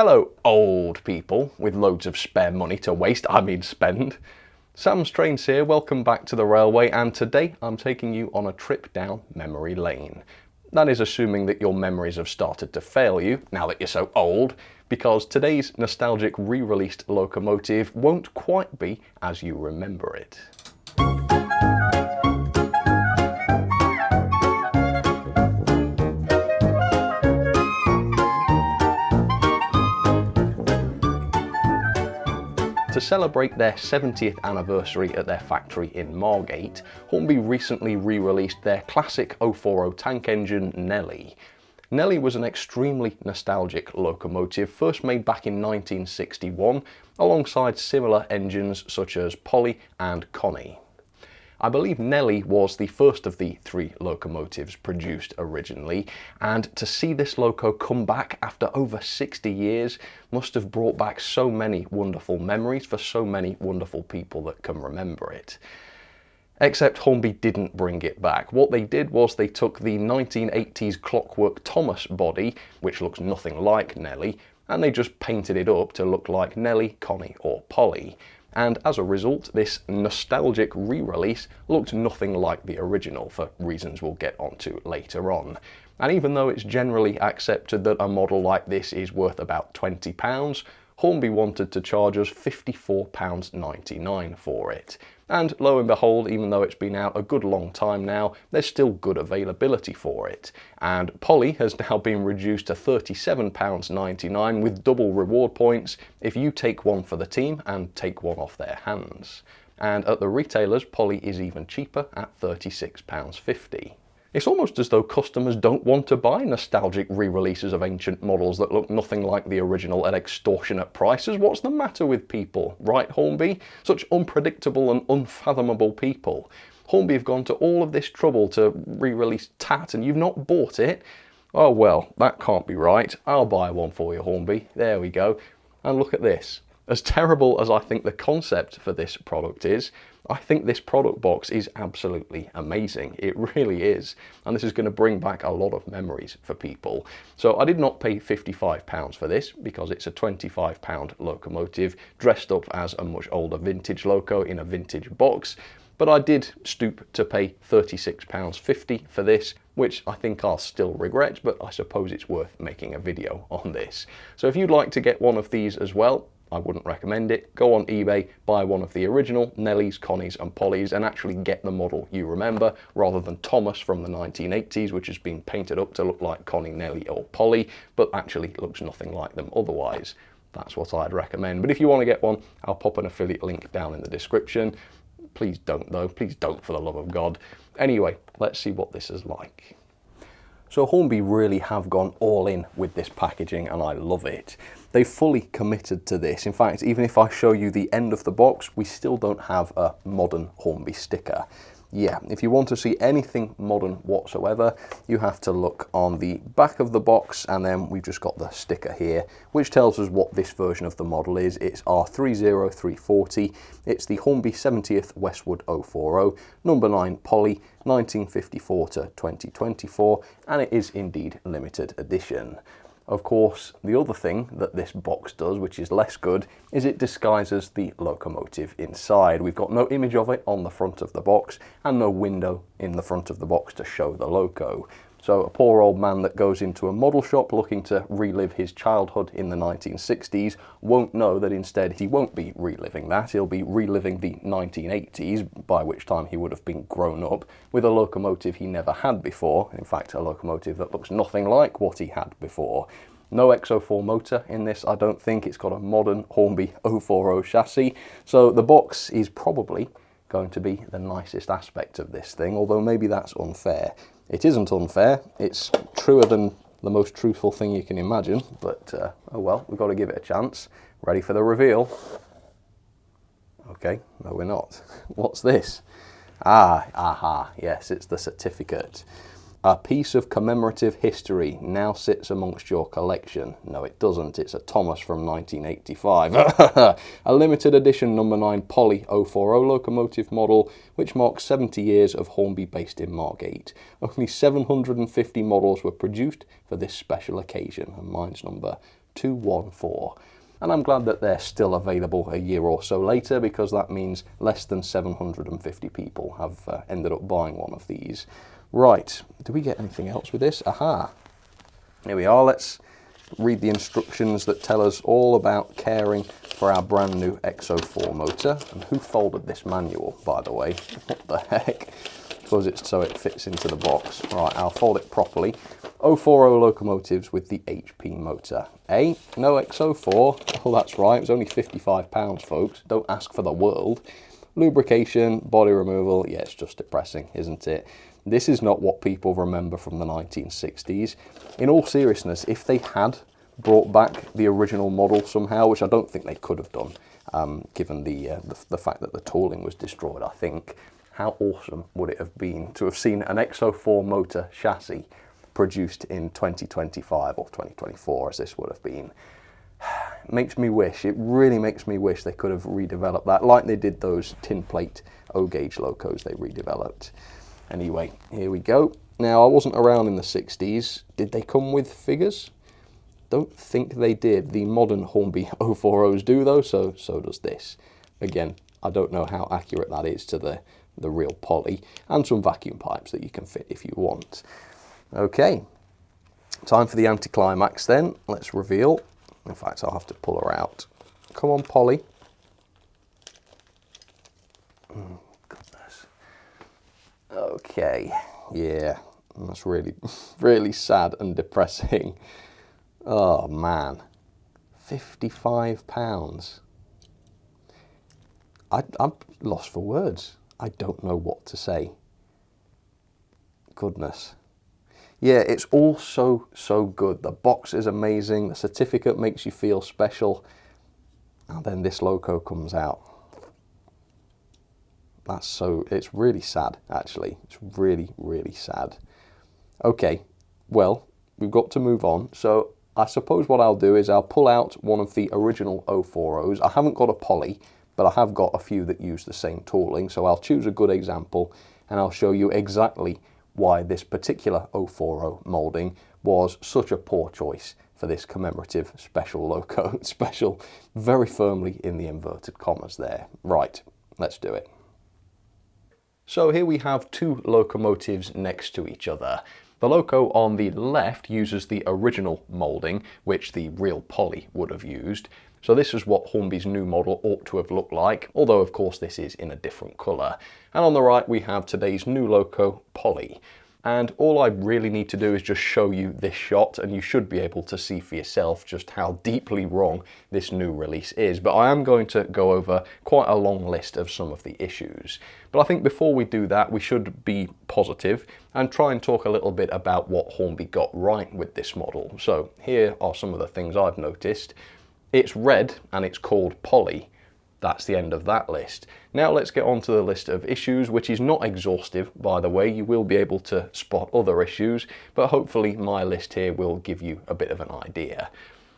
Hello, old people with loads of spare money to waste, spend. Sam's Trains here, welcome back to the railway, and today I'm taking you on a trip down memory lane. That is assuming that your memories have started to fail you, now that you're so old, because today's nostalgic re-released locomotive won't quite be as you remember it. To celebrate their 70th anniversary at their factory in Margate, Hornby recently re-released their classic 040 tank engine Nellie. Nellie was an extremely nostalgic locomotive, first made back in 1961, alongside similar engines such as Polly and Connie. I believe Nellie was the first of the three locomotives produced originally, and to see this loco come back after over 60 years must have brought back so many wonderful memories for so many wonderful people that can remember it. Except Hornby didn't bring it back. What they did was they took the 1980s Clockwork Thomas body, which looks nothing like Nellie, and they just painted it up to look like Nellie, Connie or Polly. And as a result, this nostalgic re-release looked nothing like the original, for reasons we'll get onto later on. And even though it's generally accepted that a model like this is worth about £20, Hornby wanted to charge us £54.99 for it. And lo and behold, even though it's been out a good long time now, there's still good availability for it. And Polly has now been reduced to £37.99 with double reward points if you take one for the team and take one off their hands. And at the retailers, Polly is even cheaper at £36.50. It's almost as though customers don't want to buy nostalgic re-releases of ancient models that look nothing like the original at extortionate prices. What's the matter with people, right, Hornby? Such unpredictable and unfathomable people. Hornby have gone to all of this trouble to re-release Tat and you've not bought it? Oh well, that can't be right. I'll buy one for you, Hornby. There we go. And look at this. As terrible as I think the concept for this product is, I think this product box is absolutely amazing. It really is. And this is going to bring back a lot of memories for people. So I did not pay £55 for this because it's a £25 locomotive dressed up as a much older vintage loco in a vintage box. But I did stoop to pay £36.50 for this, which I think I'll still regret, but I suppose it's worth making a video on this. So if you'd like to get one of these as well, I wouldn't recommend it. Go on eBay, buy one of the original Nellies, Connies and Pollys and actually get the model you remember rather than Thomas from the 1980s, which has been painted up to look like Connie, Nellie or Polly, but actually looks nothing like them otherwise. That's what I'd recommend. But if you want to get one, I'll pop an affiliate link down in the description. Please don't though, please don't for the love of God. Anyway, let's see what this is like. So Hornby really have gone all in with this packaging and I love it. They've fully committed to this. In fact, even if I show you the end of the box, we still don't have a modern Hornby sticker. Yeah, if you want to see anything modern whatsoever, you have to look on the back of the box and then we've just got the sticker here, which tells us what this version of the model is. It's R30340. It's the Hornby 70th Westwood 040, number 9 Polly, 1954 to 2024, and it is indeed limited edition. Of course, the other thing that this box does, which is less good, is it disguises the locomotive inside. We've got no image of it on the front of the box and no window in the front of the box to show the loco. So a poor old man that goes into a model shop looking to relive his childhood in the 1960s won't know that instead he won't be reliving that, he'll be reliving the 1980s, by which time he would have been grown up, with a locomotive he never had before, in fact a locomotive that looks nothing like what he had before. No X04 motor in this, I don't think. It's got a modern Hornby 040 chassis, so the box is probably going to be the nicest aspect of this thing, although maybe that's unfair. It isn't unfair, it's truer than the most truthful thing you can imagine, but oh well, we've got to give it a chance. Ready for the reveal? Okay, no we're not. What's this? Aha, yes, it's the certificate. A piece of commemorative history now sits amongst your collection. No, it doesn't. It's a Thomas from 1985. A limited edition number 9 Polly 040 locomotive model, which marks 70 years of Hornby based in Margate. Only 750 models were produced for this special occasion, and mine's number 214. And I'm glad that they're still available a year or so later, because that means less than 750 people have ended up buying one of these. Right, do we get anything else with this? Aha, here we are. Let's read the instructions that tell us all about caring for our brand new X04 motor. And who folded this manual, by the way? What the heck? Because it's so it fits into the box. Right, I'll fold it properly. 040 locomotives with the HP motor. No X04. Oh, that's right, it was only £55, folks. Don't ask for the world. Lubrication, body removal, yeah, it's just depressing, isn't it? This is not what people remember from the 1960s. In all seriousness, if they had brought back the original model somehow, which I don't think they could have done, given the fact that the tooling was destroyed, I think, how awesome would it have been to have seen an X04 motor chassis produced in 2025 or 2024, as this would have been. Makes me wish, it really makes me wish they could have redeveloped that, like they did those tin plate O-gauge locos they redeveloped. Anyway, here we go. Now, I wasn't around in the 60s. Did they come with figures? Don't think they did. The modern Hornby 040s do, though, so does this. Again, I don't know how accurate that is to the real Polly, and some vacuum pipes that you can fit if you want. Okay, time for the anticlimax then. Let's reveal. In fact, I'll have to pull her out. Come on, Polly. Oh, goodness. Okay, yeah, that's really, really sad and depressing. Oh, man. £55. I'm lost for words. I don't know what to say. Goodness. Yeah, it's all so good. The box is amazing. The certificate makes you feel special. And then this loco comes out. It's really sad, actually. It's really, really sad. Okay, well, we've got to move on. So I suppose what I'll do is I'll pull out one of the original 040s. I haven't got a Polly, but I have got a few that use the same tooling. So I'll choose a good example and I'll show you exactly why this particular 040 moulding was such a poor choice for this commemorative special loco. Special, very firmly in the inverted commas there. Right, let's do it. So here we have two locomotives next to each other. The loco on the left uses the original moulding, which the real Polly would have used. So this is what Hornby's new model ought to have looked like, although of course this is in a different colour. And on the right we have today's new loco, Polly. And all I really need to do is just show you this shot, and you should be able to see for yourself just how deeply wrong this new release is. But I am going to go over quite a long list of some of the issues. But I think before we do that, we should be positive and try and talk a little bit about what Hornby got right with this model. So here are some of the things I've noticed. It's red and it's called Polly. That's the end of that list. Now let's get on to the list of issues, which is not exhaustive, by the way. You will be able to spot other issues, but hopefully my list here will give you a bit of an idea.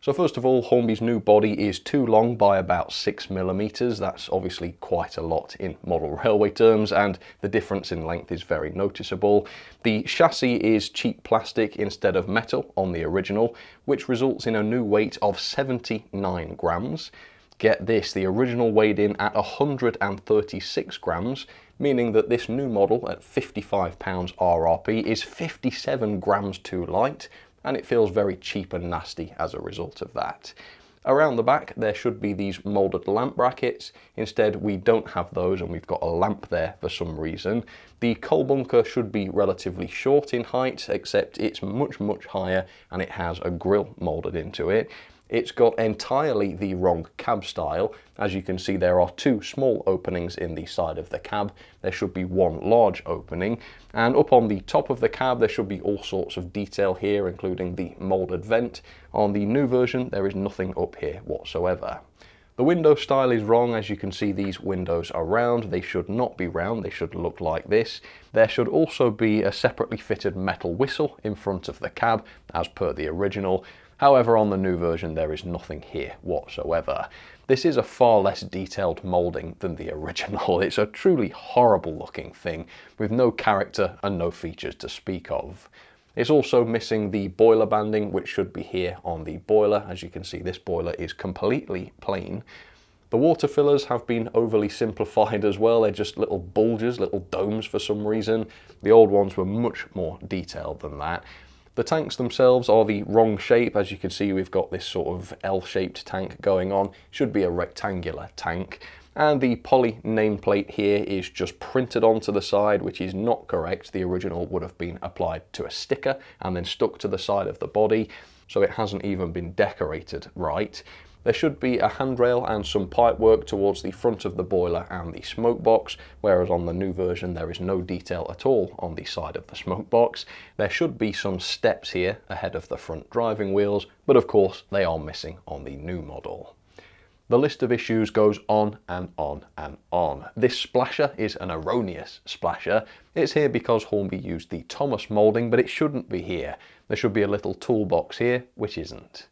So first of all, Hornby's new body is too long by about 6mm. That's obviously quite a lot in model railway terms, and the difference in length is very noticeable. The chassis is cheap plastic instead of metal on the original, which results in a new weight of 79 grams. Get this, the original weighed in at 136 grams, meaning that this new model at £55 RRP is 57 grams too light, and it feels very cheap and nasty as a result of that. Around the back there should be these moulded lamp brackets. Instead we don't have those, and we've got a lamp there for some reason. The coal bunker should be relatively short in height, except it's much higher and it has a grille moulded into it. It's got entirely the wrong cab style. As you can see, there are two small openings in the side of the cab. There should be one large opening, and up on the top of the cab there should be all sorts of detail here, including the moulded vent. On the new version there is nothing up here whatsoever. The window style is wrong. As you can see, these windows are round. They should not be round. They should look like this. There should also be a separately fitted metal whistle in front of the cab, as per the original. However, on the new version, there is nothing here whatsoever. This is a far less detailed moulding than the original. It's a truly horrible looking thing with no character and no features to speak of. It's also missing the boiler banding, which should be here on the boiler. As you can see, this boiler is completely plain. The water fillers have been overly simplified as well. They're just little bulges, little domes for some reason. The old ones were much more detailed than that. The tanks themselves are the wrong shape. As you can see, we've got this sort of L-shaped tank going on. Should be a rectangular tank. And the poly nameplate here is just printed onto the side, which is not correct. The original would have been applied to a sticker and then stuck to the side of the body, so it hasn't even been decorated right. There should be a handrail and some pipework towards the front of the boiler and the smoke box, whereas on the new version there is no detail at all on the side of the smoke box. There should be some steps here ahead of the front driving wheels, but of course they are missing on the new model. The list of issues goes on and on and on. This splasher is an erroneous splasher. It's here because Hornby used the Thomas moulding, but it shouldn't be here. There should be a little toolbox here, which isn't.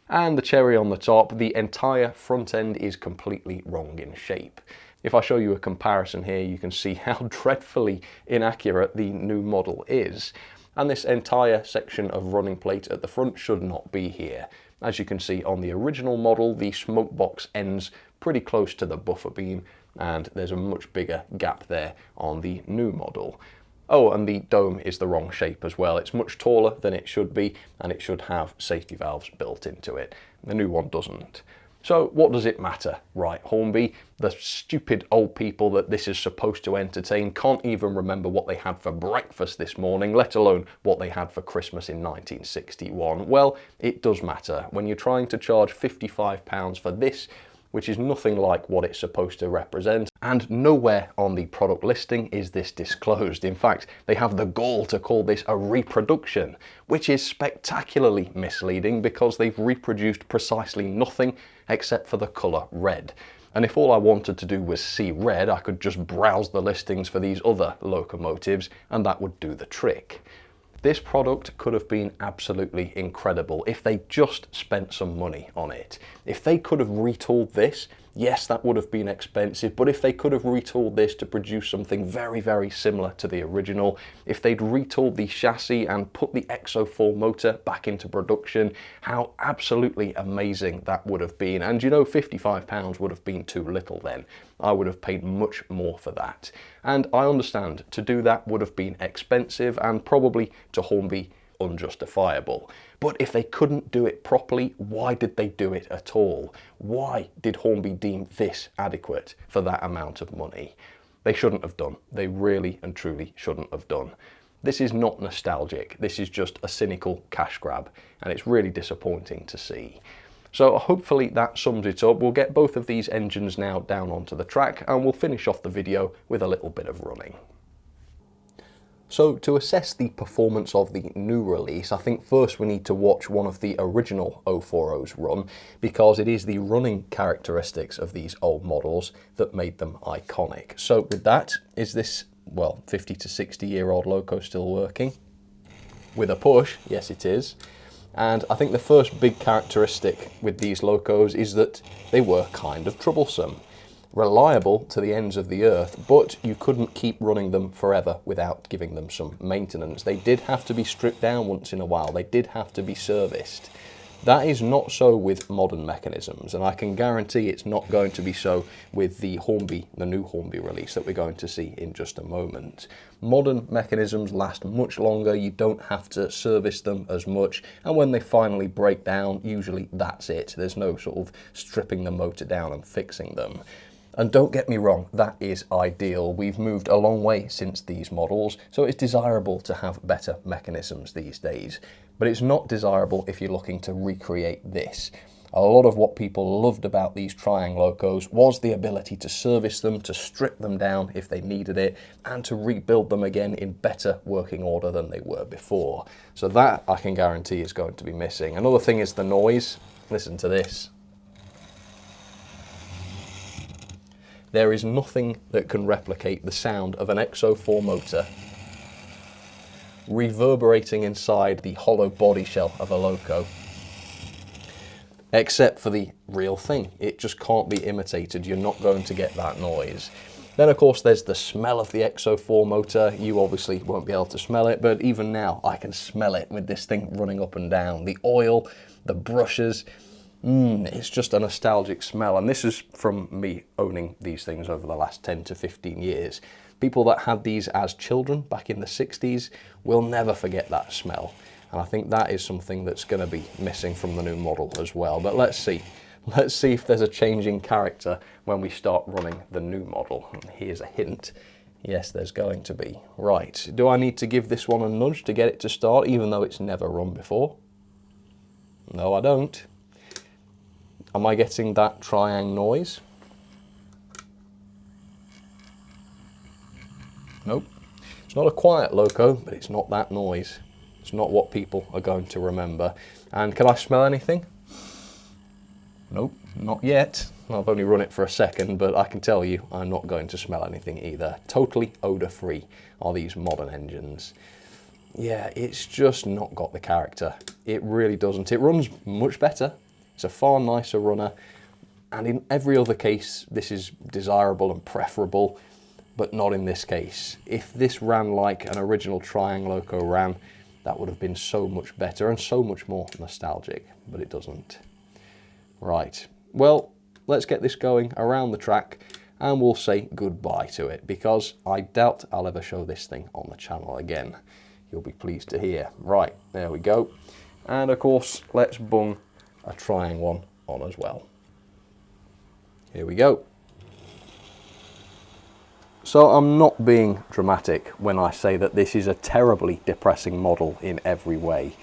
And the cherry on the top, the entire front end is completely wrong in shape. If I show you a comparison here, you can see how dreadfully inaccurate the new model is. And this entire section of running plate at the front should not be here. As you can see on the original model, the smoke box ends pretty close to the buffer beam, and there's a much bigger gap there on the new model. Oh, and the dome is the wrong shape as well. It's much taller than it should be, and it should have safety valves built into it. The new one doesn't. So what does it matter, right, Hornby? The stupid old people that this is supposed to entertain can't even remember what they had for breakfast this morning, let alone what they had for Christmas in 1961. Well, it does matter. When you're trying to charge £55 for this, which is nothing like what it's supposed to represent, and nowhere on the product listing is this disclosed. In fact, they have the gall to call this a reproduction, which is spectacularly misleading because they've reproduced precisely nothing except for the colour red. And if all I wanted to do was see red, I could just browse the listings for these other locomotives and that would do the trick. This product could have been absolutely incredible if they just spent some money on it. If they could have retooled this, yes, that would have been expensive, but if they could have retooled this to produce something very, very similar to the original, if they'd retooled the chassis and put the Exo 4 motor back into production, how absolutely amazing that would have been. And you know, £55 would have been too little then. I would have paid much more for that. And I understand to do that would have been expensive and probably to Hornby unjustifiable. But if they couldn't do it properly, why did they do it at all? Why did Hornby deem this adequate for that amount of money? They shouldn't have done. They really and truly shouldn't have done. This is not nostalgic. This is just a cynical cash grab, and it's really disappointing to see. So hopefully that sums it up. We'll get both of these engines now down onto the track, and we'll finish off the video with a little bit of running. So to assess the performance of the new release, I think first we need to watch one of the original 040s run, because it is the running characteristics of these old models that made them iconic. So with that, is this, well, 50 to 60 year old loco still working? With a push, yes it is. And I think the first big characteristic with these locos is that they were kind of troublesome. Reliable to the ends of the earth, but you couldn't keep running them forever without giving them some maintenance. They did have to be stripped down once in a while. They did have to be serviced. That is not so with modern mechanisms, and I can guarantee it's not going to be so with the Hornby, the new Hornby release that we're going to see in just a moment. Modern mechanisms last much longer, you don't have to service them as much, and when they finally break down, usually that's it. There's no sort of stripping the motor down and fixing them. And don't get me wrong, that is ideal. We've moved a long way since these models, so it's desirable to have better mechanisms these days. But it's not desirable if you're looking to recreate this. A lot of what people loved about these Triang locos was the ability to service them, to strip them down if they needed it, and to rebuild them again in better working order than they were before. So that, I can guarantee, is going to be missing. Another thing is the noise. Listen to this. There is nothing that can replicate the sound of an X04 motor reverberating inside the hollow body shell of a loco, except for the real thing. It just can't be imitated. You're not going to get that noise. Then of course there's the smell of the X04 motor. You obviously won't be able to smell it, but even now I can smell it with this thing running up and down. The oil, the brushes, it's just a nostalgic smell. And this is from me owning these things over the last 10 to 15 years. People that had these as children back in the 60s will never forget that smell. And I think that is something that's going to be missing from the new model as well. But let's see. Let's see if there's a change in character when we start running the new model. And here's a hint. Yes, there's going to be. Right, do I need to give this one a nudge to get it to start, even though it's never run before? No, I don't. Am I getting that triang noise? Nope. It's not a quiet loco, but it's not that noise. It's not what people are going to remember. And can I smell anything? Nope, not yet. I've only run it for a second, but I can tell you I'm not going to smell anything either. Totally odour-free are these modern engines. Yeah, it's just not got the character. It really doesn't. It runs much better. It's a far nicer runner. And in every other case, this is desirable and preferable, but not in this case. If this ran like an original Triang loco ran, that would have been so much better and so much more nostalgic, but it doesn't. Right, well, let's get this going around the track and we'll say goodbye to it, because I doubt I'll ever show this thing on the channel again. You'll be pleased to hear. Right, there we go. And of course, let's bung a Triang one on as well. Here we go. So I'm not being dramatic when I say that this is a terribly depressing model in every way.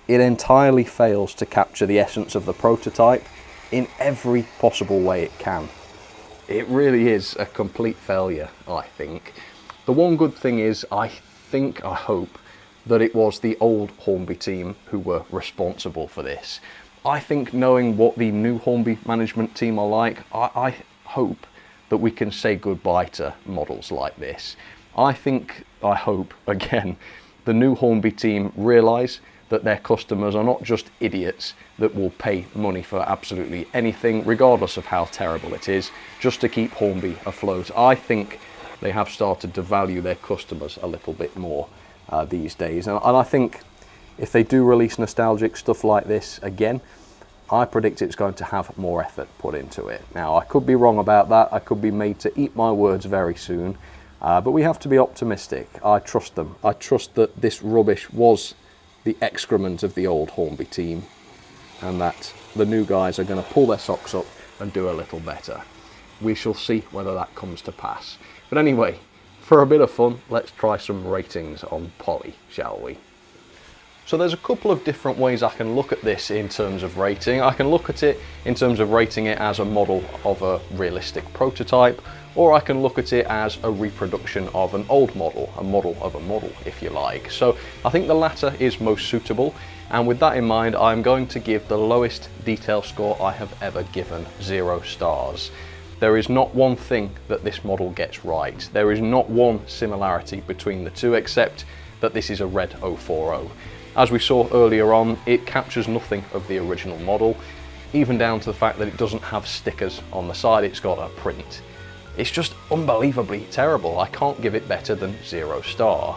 It entirely fails to capture the essence of the prototype in every possible way it can. It really is a complete failure, I think. The one good thing is, I hope, that it was the old Hornby team who were responsible for this. I think, knowing what the new Hornby management team are like, I hope that we can say goodbye to models like this. I hope, again, the new Hornby team realise that their customers are not just idiots that will pay money for absolutely anything, regardless of how terrible it is, just to keep Hornby afloat. I think they have started to value their customers a little bit more these days. And I think if they do release nostalgic stuff like this again, I predict it's going to have more effort put into it. Now, I could be wrong about that. I could be made to eat my words very soon, but we have to be optimistic. I trust them. I trust that this rubbish was the excrement of the old Hornby team, and that the new guys are going to pull their socks up and do a little better. We shall see whether that comes to pass. But anyway, for a bit of fun, let's try some ratings on Poly, shall we? So there's a couple of different ways I can look at this in terms of rating. I can look at it in terms of rating it as a model of a realistic prototype, or I can look at it as a reproduction of an old model, a model of a model, if you like. So I think the latter is most suitable, and with that in mind, I'm going to give the lowest detail score I have ever given, 0 stars. There is not one thing that this model gets right. There is not one similarity between the two, except that this is a red 040. As we saw earlier on, it captures nothing of the original model, even down to the fact that it doesn't have stickers on the side, it's got a print. It's just unbelievably terrible. I can't give it better than 0 star.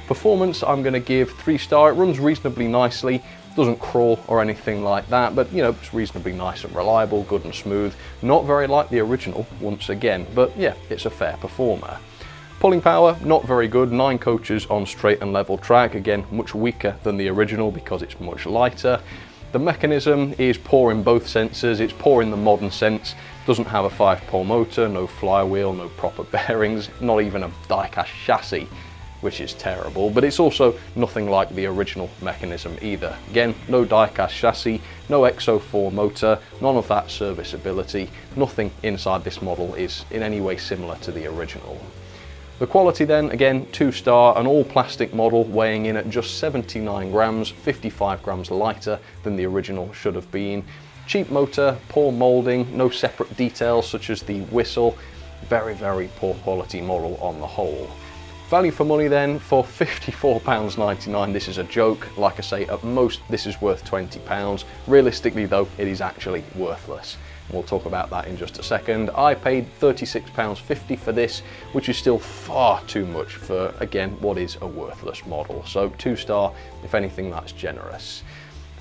Performance, I'm going to give 3 star. It runs reasonably nicely, doesn't crawl or anything like that, but you know, it's reasonably nice and reliable, good and smooth. Not very like the original, once again, but yeah, it's a fair performer. Pulling power, not very good, 9 coaches on straight and level track, again much weaker than the original because it's much lighter. The mechanism is poor in both senses. It's poor in the modern sense, doesn't have a 5-pole motor, no flywheel, no proper bearings, not even a die-cast chassis, which is terrible, but it's also nothing like the original mechanism either. Again, no die-cast chassis, no X04 motor, none of that serviceability, nothing inside this model is in any way similar to the original. The quality then, again, 2 star, an all plastic model weighing in at just 79 grams, 55 grams lighter than the original should have been. Cheap motor, poor moulding, no separate details such as the whistle. Very, very poor quality model on the whole. Value for money then, for £54.99, this is a joke. Like I say, at most this is worth £20. Realistically though, it is actually worthless. We'll talk about that in just a second. I paid £36.50 for this, which is still far too much for, again, what is a worthless model. So 2-star, if anything, that's generous.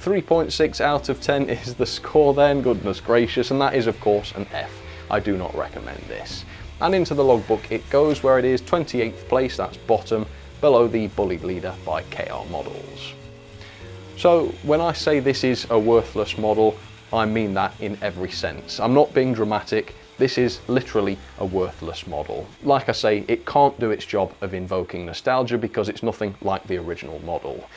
3.6 out of 10 is the score then, goodness gracious, and that is of course an F. I do not recommend this. And into the logbook it goes, where it is 28th place, that's bottom, below the Bullied Leader by KR Models. So when I say this is a worthless model, I mean that in every sense. I'm not being dramatic, this is literally a worthless model. Like I say, it can't do its job of invoking nostalgia because it's nothing like the original model.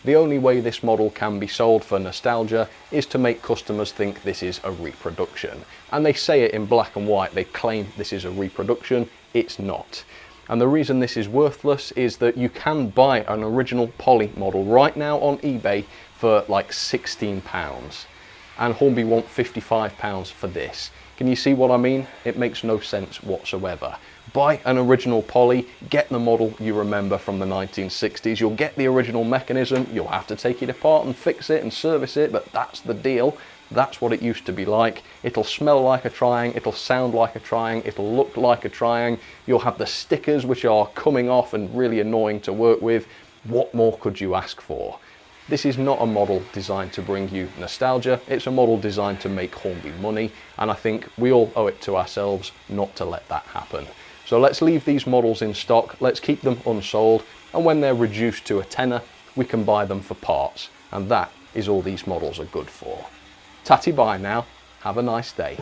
The only way this model can be sold for nostalgia is to make customers think this is a reproduction. And they say it in black and white, they claim this is a reproduction, it's not. And the reason this is worthless is that you can buy an original poly model right now on eBay for like £16. And Hornby want £55 for this. Can you see what I mean? It makes no sense whatsoever. Buy an original poly, get the model you remember from the 1960s, you'll get the original mechanism, you'll have to take it apart and fix it and service it, but that's the deal. That's what it used to be like. It'll smell like a Triang, it'll sound like a Triang, it'll look like a Triang, you'll have the stickers which are coming off and really annoying to work with. What more could you ask for? This is not a model designed to bring you nostalgia, it's a model designed to make Hornby money, and I think we all owe it to ourselves not to let that happen. So let's leave these models in stock, let's keep them unsold, and when they're reduced to a tenner, we can buy them for parts, and that is all these models are good for. Tatty bye now, have a nice day.